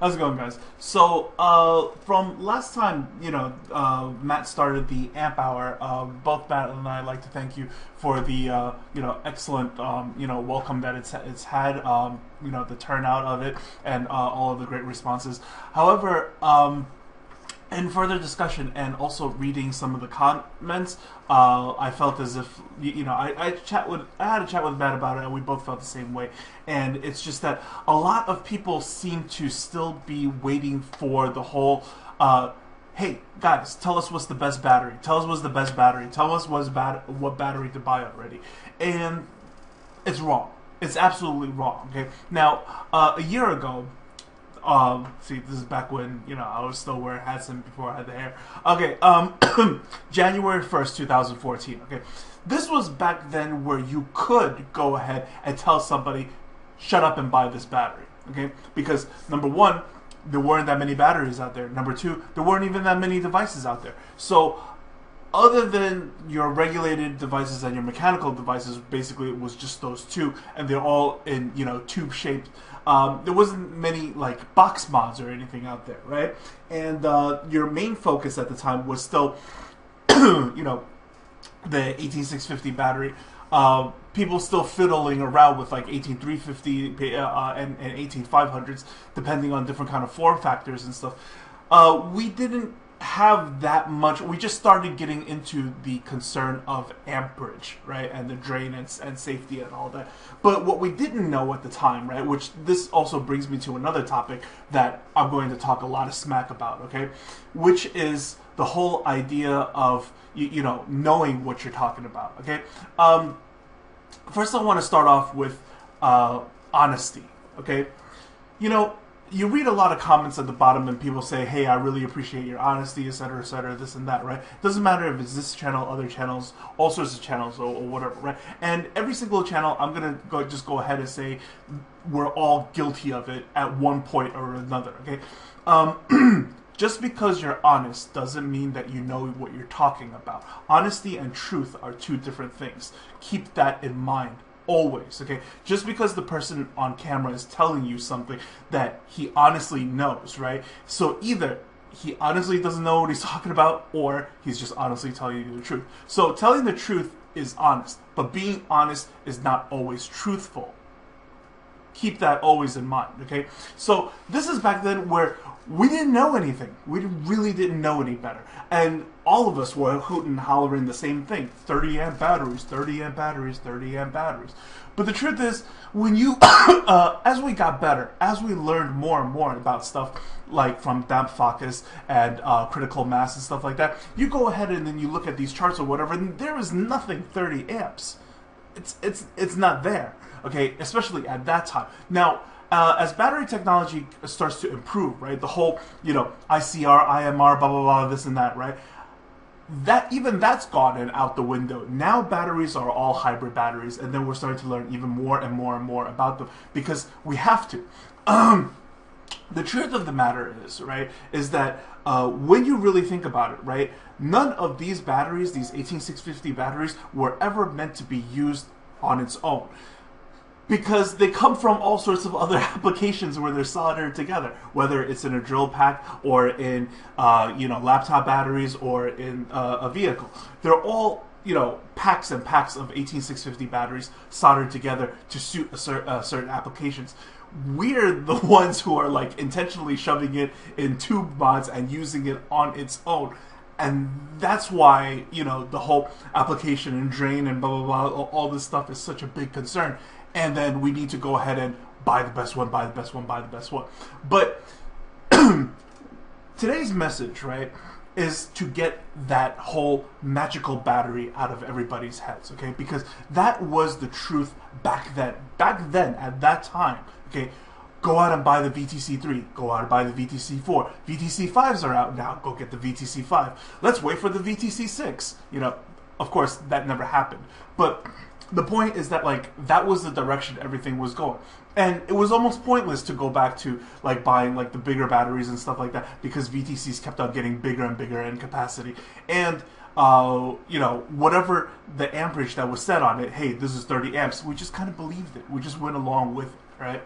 How's it going, guys? So, from last time, Matt started the AMP Hour. Both Matt and I like to thank you for the, excellent, welcome that it's had. The turnout of it and all of the great responses. However, in further discussion and also reading some of the comments, I felt as if I had a chat with Matt about it, and we both felt the same way. And it's just that a lot of people seem to still be waiting for the whole, hey guys, tell us what's the best battery. Tell us what's the best battery. Tell us what battery to buy already. And it's wrong. It's absolutely wrong. Okay. Now, a year ago. See, this is back when, I was still wearing hats and before I had the hair. Okay, January 1st, 2014, okay? This was back then where you could go ahead and tell somebody, shut up and buy this battery, okay? Because, number one, there weren't that many batteries out there. Number two, there weren't even that many devices out there. So, other than your regulated devices and your mechanical devices, basically it was just those two, and they're all in, tube shaped. There wasn't many like box mods or anything out there, right? And your main focus at the time was still, the 18650 battery. People still fiddling around with like 18350 and 18500s, depending on different kind of form factors and stuff. We didn't have that much. We just started getting into the concern of amperage, right, and the drain and safety and all that. But what we didn't know at the time, right, which this also brings me to another topic that I'm going to talk a lot of smack about, okay, which is the whole idea of knowing what you're talking about, okay. First, I want to start off with honesty, okay. You read a lot of comments at the bottom and people say, hey, I really appreciate your honesty, etc., this and that, right? Doesn't matter if it's this channel, other channels, all sorts of channels or whatever, right? And every single channel, I'm going to just go ahead and say we're all guilty of it at one point or another, okay? Just because you're honest doesn't mean that you know what you're talking about. Honesty and truth are two different things. Keep that in mind. Always, okay? Just because the person on camera is telling you something that he honestly knows, right? So either he honestly doesn't know what he's talking about, or he's just honestly telling you the truth. So telling the truth is honest, but being honest is not always truthful. Keep that always in mind, okay? So this is back then where we didn't know anything. We really didn't know any better. And all of us were hooting and hollering the same thing. 30 amp batteries, 30 amp batteries, 30 amp batteries. But the truth is, when you, as we got better, as we learned more and more about stuff like from damp focus and critical mass and stuff like that, you go ahead and then you look at these charts or whatever, and there is nothing 30 amps. It's not there, okay, especially at that time. Now, as battery technology starts to improve, right, the whole, ICR, IMR, blah, blah, blah, this and that, right, even that's gone and out the window. Now batteries are all hybrid batteries, and then we're starting to learn even more and more and more about them because we have to. The truth of the matter is, right, is that when you really think about it, right, none of these batteries, these 18650 batteries, were ever meant to be used on its own. Because they come from all sorts of other applications where they're soldered together, whether it's in a drill pack or in, laptop batteries or in a vehicle. They're all, packs and packs of 18650 batteries soldered together to suit certain applications. We're the ones who are like intentionally shoving it in tube mods and using it on its own. And that's why, the whole application and drain and blah, blah, blah, all this stuff is such a big concern. And then we need to go ahead and buy the best one, buy the best one, buy the best one. But today's message, right, is to get that whole magical battery out of everybody's heads, okay? Because that was the truth back then. Back then, at that time, okay? Go out and buy the VTC3. Go out and buy the VTC4. VTC5s are out now. Go get the VTC5. Let's wait for the VTC6. Of course, that never happened. But the point is that, that was the direction everything was going. And it was almost pointless to go back to, buying, the bigger batteries and stuff like that because VTCs kept on getting bigger and bigger in capacity. And, whatever the amperage that was set on it, hey, this is 30 amps, we just kind of believed it. We just went along with it, right?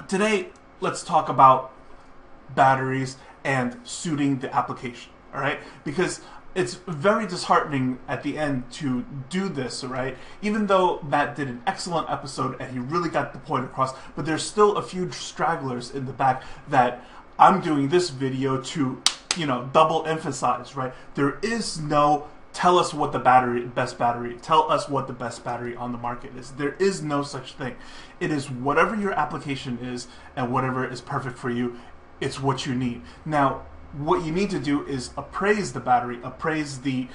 Today, let's talk about batteries and suiting the application, all right? Because it's very disheartening at the end to do this, all right? Even though Matt did an excellent episode and he really got the point across, but there's still a few stragglers in the back that I'm doing this video to, double emphasize, right? There is no tell us what the best battery, tell us what the best battery on the market is. There is no such thing. It is whatever your application is and whatever is perfect for you. It's what you need. Now, what you need to do is appraise the battery, appraise the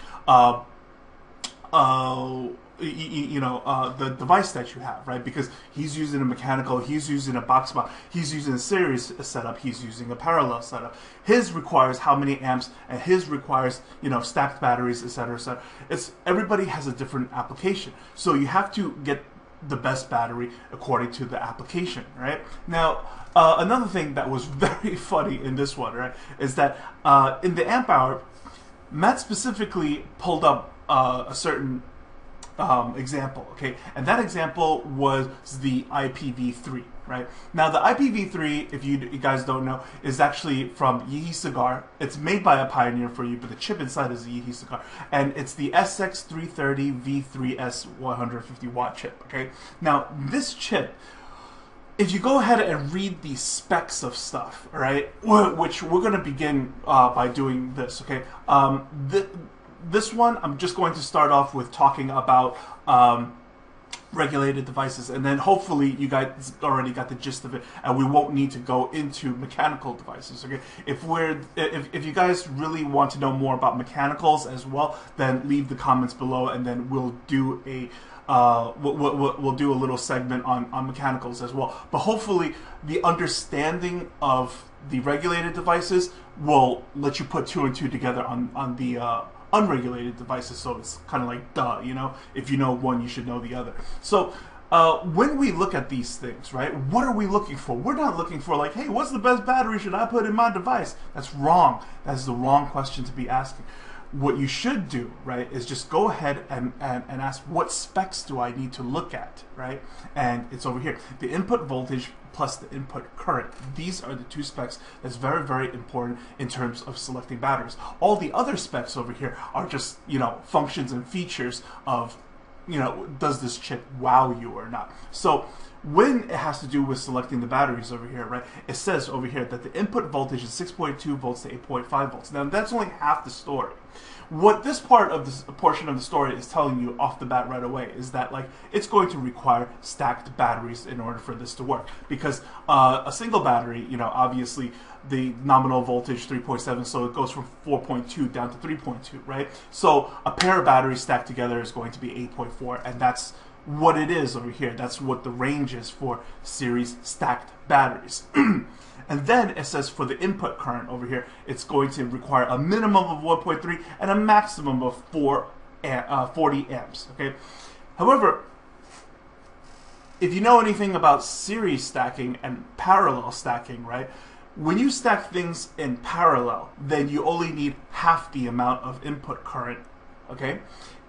the device that you have, right? Because he's using a mechanical, he's using a box mount, he's using a series setup, he's using a parallel setup. His requires how many amps, and his requires stacked batteries, etc., etc. Everybody has a different application, so you have to get the best battery according to the application, right? Now, another thing that was very funny in this one, right, is that in the amp hour, Matt specifically pulled up a certain example, okay? And that example was the IPv3, right? Now, the IPv3, if you guys don't know, is actually from E-cig. It's made by a Pioneer for you, but the chip inside is the E-cig. And it's the SX330V3S 150 watt chip, okay? Now, this chip, if you go ahead and read the specs of stuff, right, which we're going to begin by doing this, okay? This one, I'm just going to start off with talking about regulated devices, and then hopefully you guys already got the gist of it, and we won't need to go into mechanical devices. Okay, if you guys really want to know more about mechanicals as well, then leave the comments below, and then we'll do a we'll do a little segment on mechanicals as well. But hopefully, the understanding of the regulated devices will let you put two and two together on the unregulated devices, so it's kind of like duh, if you know one, you should know the other. So when we look at these things, right, what are we looking for? We're not looking for like, hey, what's the best battery should I put in my device? That's wrong. That's the wrong question to be asking. What you should do, right, is just go ahead and ask, what specs do I need to look at, right? And it's over here. The input voltage plus the input current. These are the two specs that's very, very important in terms of selecting batteries. All the other specs over here are just, functions and features of, does this chip wow you or not? So when it has to do with selecting the batteries over here, right, it says over here that the input voltage is 6.2 volts to 8.5 volts. Now, that's only half the story. What this portion of the story is telling you off the bat right away is that, like, it's going to require stacked batteries in order for this to work. Because a single battery, obviously the nominal voltage 3.7, so it goes from 4.2 down to 3.2, right? So a pair of batteries stacked together is going to be 8.4, and that's what it is over here. That's what the range is for series stacked batteries. And then it says for the input current over here, it's going to require a minimum of 1.3 and a maximum of 40 amps. Okay. However, if you know anything about series stacking and parallel stacking, right, when you stack things in parallel, then you only need half the amount of input current. Okay.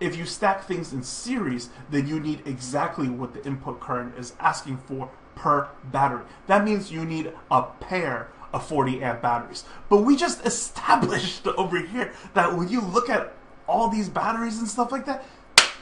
If you stack things in series, then you need exactly what the input current is asking for per battery. That means you need a pair of 40 amp batteries. But we just established over here that when you look at all these batteries and stuff like that,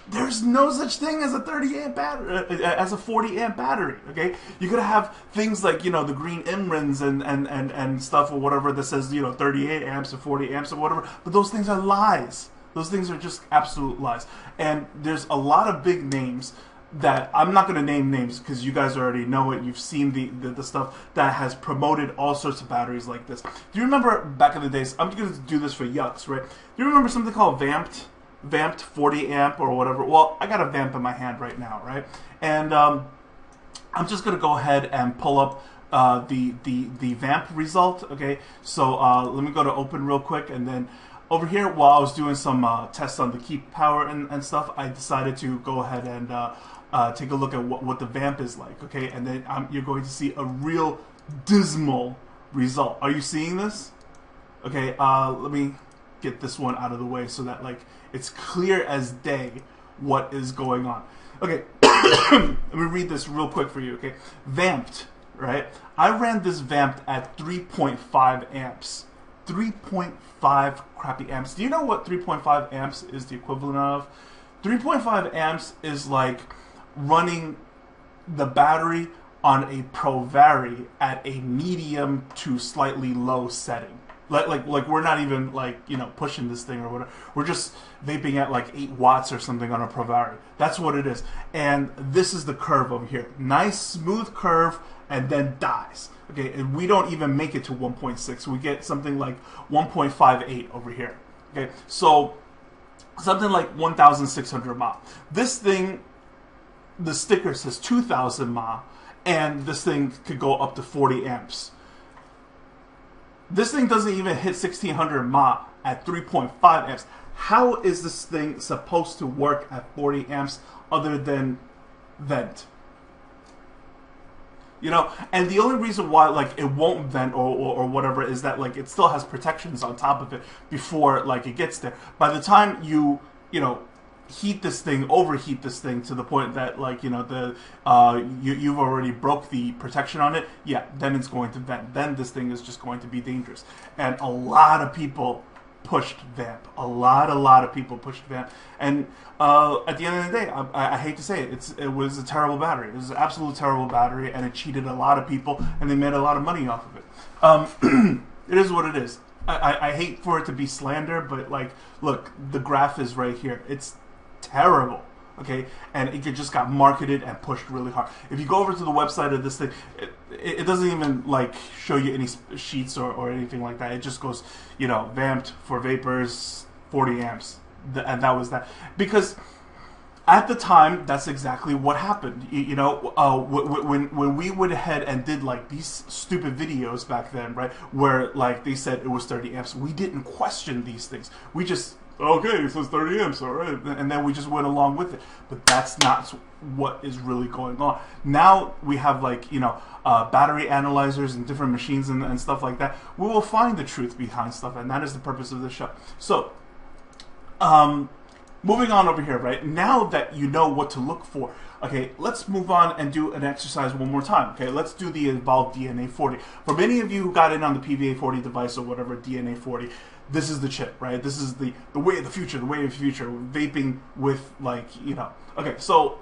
there's no such thing as a 30 amp battery, as a 40 amp battery. Okay, you're gonna have things like the green MRINs and stuff or whatever that says 38 amps or 40 amps or whatever. But those things are lies. Those things are just absolute lies. And there's a lot of big names that I'm not going to name names because you guys already know it. You've seen the stuff that has promoted all sorts of batteries like this. Do you remember back in the days? I'm going to do this for yucks, right? Do you remember something called Vamped? Vamped 40 amp or whatever? Well, I got a Vamp in my hand right now, right? And I'm just going to go ahead and pull up the Vamp result, okay? So let me go to open real quick, and then over here, while I was doing some tests on the keep power and stuff, I decided to go ahead and take a look at what the Vamp is like, okay? And then you're going to see a real dismal result. Are you seeing this? Okay, let me get this one out of the way so that, like, it's clear as day what is going on. Okay, let me read this real quick for you, okay? Vamped right? I ran this Vamped at 3.5 amps. 3.5 crappy amps. Do you know what 3.5 amps is the equivalent of? 3.5 amps is like running the battery on a ProVary at a medium to slightly low setting. Like we're not even like, you know, pushing this thing or whatever. We're just vaping at like 8 watts or something on a ProVary. That's what it is. And this is the curve over here. Nice smooth curve, and then dies. Okay, and we don't even make it to 1.6. We get something like 1.58 over here. Okay, so something like 1,600 mAh. This thing, the sticker says 2,000 mAh, and this thing could go up to 40 amps. This thing doesn't even hit 1,600 mAh at 3.5 amps. How is this thing supposed to work at 40 amps other than vent? You know, and the only reason why like it won't vent or whatever is that like it still has protections on top of it before like it gets there. By the time you know, heat this thing, overheat this thing to the point that like, you know, the you've already broke the protection on it, yeah, then it's going to vent. Then this thing is just going to be dangerous. And a lot of people pushed Vamp. A lot of people pushed Vamp. And at the end of the day, I hate to say it, it was a terrible battery. It was an absolute terrible battery, and it cheated a lot of people, and they made a lot of money off of it. It is what it is. I hate for it to be slander, but like, look, the graph is right here. It's terrible. Okay, and it just got marketed and pushed really hard. If you go over to the website of this thing, it doesn't even like show you any sheets or anything like that. It just goes, you know, vamped for vapors, 40 amps, and that was that. Because at the time, that's exactly what happened. You know, when we went ahead and did like these stupid videos back then, right, where like they said it was 30 amps, we didn't question these things. We just, okay, it says 30 amps, all right. And then we just went along with it. But that's not what is really going on. Now we have like, you know, battery analyzers and different machines and stuff like that. We will find the truth behind stuff, and that is the purpose of this show. So, moving on over here, right? Now that you know what to look for, okay, let's move on and do an exercise one more time, okay? Let's do the involved DNA 40. For many of you who got in on the PVA 40 device or whatever, DNA 40, this is the chip, right? This is the way of the future, vaping with, like, you know. Okay, so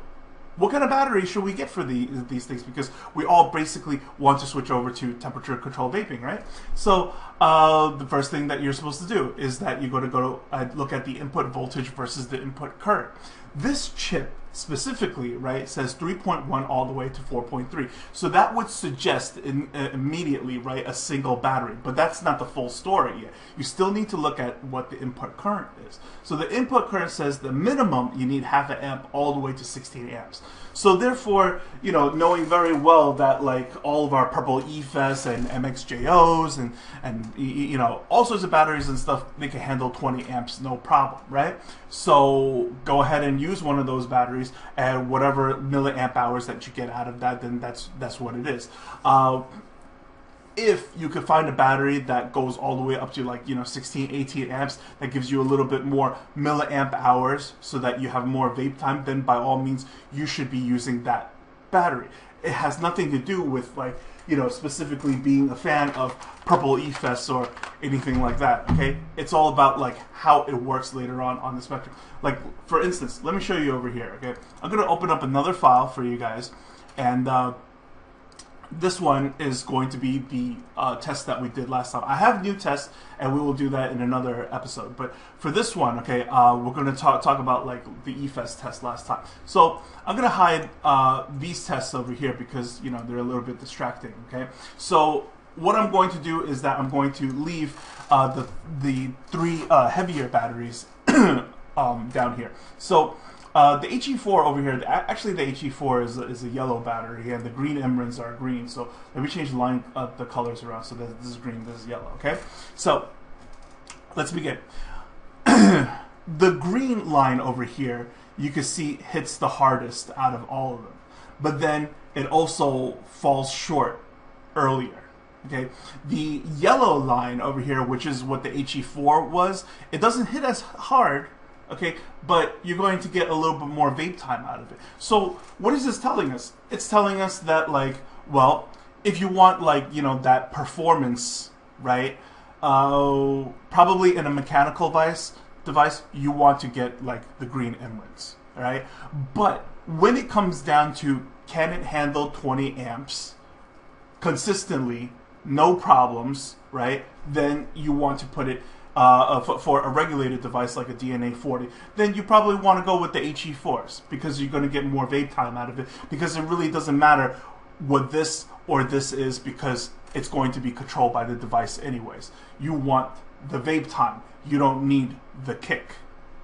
what kind of battery should we get for these things? Because we all basically want to switch over to temperature controlled vaping, right? So the first thing that you're supposed to do is that you're going to go look at the input voltage versus the input current. This chip specifically, right, says 3.1 all the way to 4.3. So that would suggest immediately, right, a single battery. But that's not the full story yet. You still need to look at what the input current is. So the input current says the minimum you need half an amp all the way to 16 amps. So therefore, you know, knowing very well that like all of our purple EFES and MXJOs and you know, all sorts of batteries and stuff, they can handle 20 amps no problem, right? So go ahead and use one of those batteries, and whatever milliamp hours that you get out of that, then that's what it is. If you could find a battery that goes all the way up to like, you know, 16, 18 amps, that gives you a little bit more milliamp hours so that you have more vape time, then by all means you should be using that battery. It has nothing to do with like, you know, specifically being a fan of purple EFES or anything like that, okay? It's all about like how it works later on the spectrum. Like, for instance, let me show you over here, okay? I'm gonna open up another file for you guys, and this one is going to be the test that we did last time. I have new tests, and we will do that in another episode. But for this one, okay, we're going to talk about like the EFES test last time. So I'm going to hide these tests over here because, you know, they're a little bit distracting. Okay, so what I'm going to do is that I'm going to leave the three heavier batteries down here. So the HE4 over here, actually the HE4 is a yellow battery, and the green Emrans are green. So let me change the colors around. So this is green, this is yellow. Okay, so let's begin. The green line over here, you can see hits the hardest out of all of them, but then it also falls short earlier. Okay, the yellow line over here, which is what the HE4 was, it doesn't hit as hard. Okay, but you're going to get a little bit more vape time out of it. So what is this telling us? It's telling us that, like, well, if you want, like, you know, that performance, right? Probably in a mechanical device, you want to get like the green emeralds, right? But when it comes down to, can it handle 20 amps consistently, no problems, right? Then you want to put it for a regulated device like a DNA 40. Then you probably want to go with the HE4s because you're going to get more vape time out of it. Because it really doesn't matter what this or this is, because it's going to be controlled by the device anyways. You want the vape time. You don't need the kick.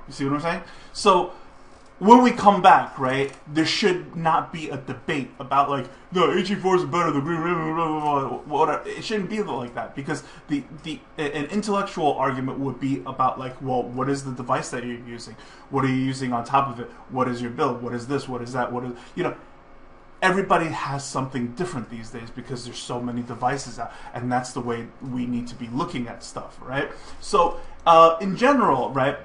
You see what I'm saying? So when we come back, right, there should not be a debate about like, no, HE4s are better than green, whatever. It shouldn't be like that, because an intellectual argument would be about like, well, what is the device that you're using? What are you using on top of it? What is your build? What is this? What is that? What is, you know, everybody has something different these days because there's so many devices out, and that's the way we need to be looking at stuff, right? So in general, right,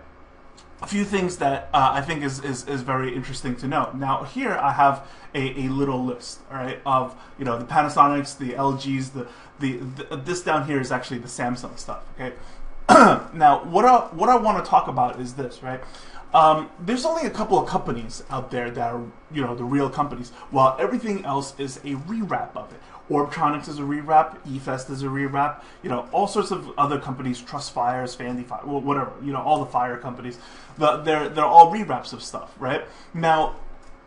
a few things that I think is very interesting to know. Now here I have a little list, all right, of, you know, the Panasonics, the LGs, this down here is actually the Samsung stuff, okay? Now what I want to talk about is this, right? There's only a couple of companies out there that are, you know, the real companies, while everything else is a rewrap of it. Orbtronics is a rewrap, eFest is a rewrap, you know, all sorts of other companies, Trust Fires, Fandy Fire, whatever, you know, all the fire companies, they're all rewraps of stuff, right? Now,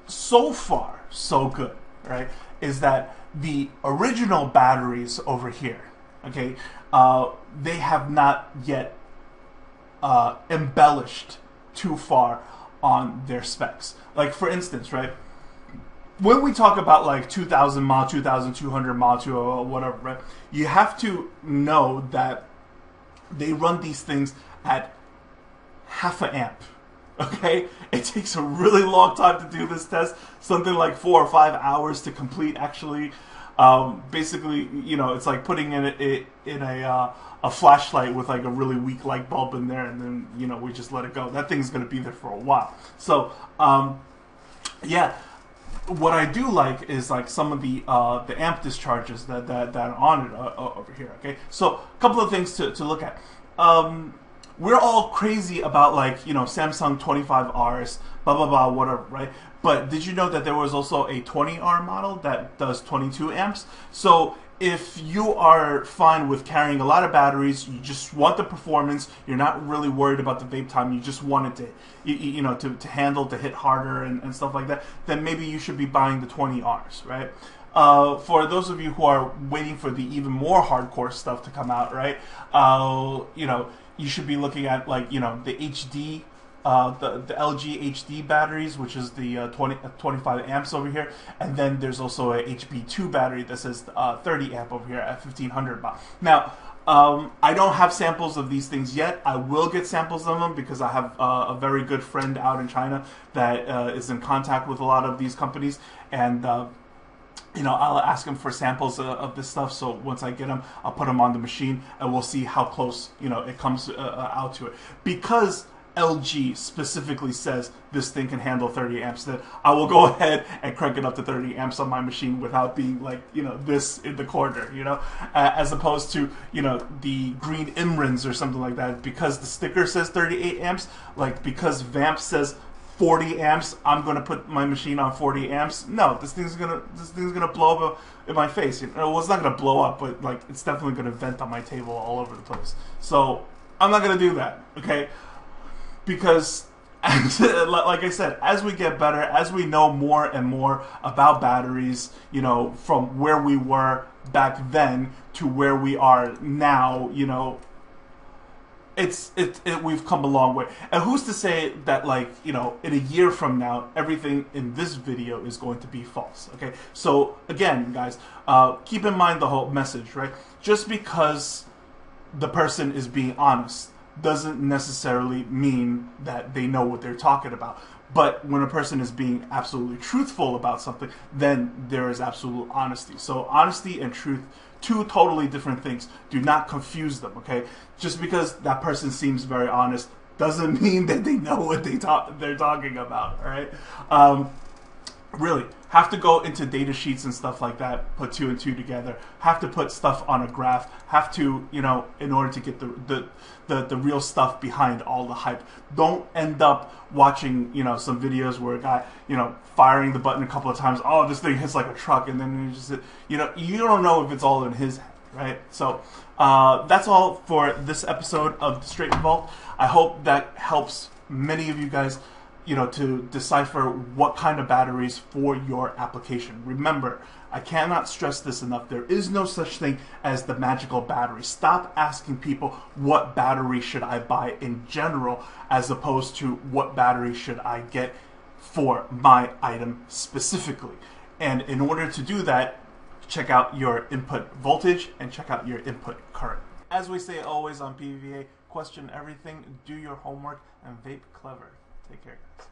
so far, so good, right, is that the original batteries over here, okay, they have not yet embellished too far on their specs. Like, for instance, right, when we talk about like 2000 mAh, 2200 mAh, or whatever, right, you have to know that they run these things at half an amp. Okay, it takes a really long time to do this test, something like 4 or 5 hours to complete. Actually, basically, you know, it's like putting in a flashlight with like a really weak light bulb in there, and then, you know, we just let it go. That thing's going to be there for a while. So, yeah. What I do like is like some of the amp discharges that are on it over here. Okay, so a couple of things to look at. We're all crazy about, like, you know, Samsung 25Rs, blah blah blah, whatever, right? But did you know that there was also a 20R model that does 22 amps? So if you are fine with carrying a lot of batteries, you just want the performance, you're not really worried about the vape time, you just want it to, you know, to handle, to hit harder and stuff like that, then maybe you should be buying the 20Rs, right? For those of you who are waiting for the even more hardcore stuff to come out, right, you know, you should be looking at, like, you know, the HD, the LG HD batteries, which is the 25 amps over here, and then there's also a HB2 battery that says 30 amp over here at 1500 baht. Now, I don't have samples of these things yet. I will get samples of them because I have a very good friend out in China that is in contact with a lot of these companies, and you know, I'll ask him for samples of this stuff. So once I get them, I'll put them on the machine, and we'll see how close, you know, it comes out to it. Because LG specifically says this thing can handle 30 amps, then I will go ahead and crank it up to 30 amps on my machine without being like, you know, this in the corner, you know, as opposed to, you know, the green Imrans or something like that. Because the sticker says 38 amps, like, because Vamped says 40 amps, I'm gonna put my machine on 40 amps. No, this thing's gonna blow up in my face. You know, well, it's not gonna blow up, but like, it's definitely gonna vent on my table all over the place. So I'm not gonna do that, okay? Because, like I said, as we get better, as we know more and more about batteries, you know, from where we were back then to where we are now, you know, we've come a long way. And who's to say that, like, you know, in a year from now, everything in this video is going to be false, okay? So, again, guys, keep in mind the whole message, right? Just because the person is being honest doesn't necessarily mean that they know what they're talking about. But when a person is being absolutely truthful about something, then there is absolute honesty. So honesty and truth, two totally different things. Do not confuse them, okay? Just because that person seems very honest doesn't mean that they know what they're talking about, all right? Really, have to go into data sheets and stuff like that, put two and two together, have to put stuff on a graph, have to, in order to get the real stuff behind all the hype. Don't end up watching, some videos where a guy, firing the button a couple of times, oh, this thing hits like a truck, and then you don't know if it's all in his head, right? So that's all for this episode of the Straight Vault. I hope that helps many of you guys to decipher what kind of batteries for your application. Remember, I cannot stress this enough. There is no such thing as the magical battery. Stop asking people what battery should I buy in general, as opposed to what battery should I get for my item specifically. And in order to do that, check out your input voltage and check out your input current. As we say always on PVA, question everything, do your homework, and vape clever. Take care, guys.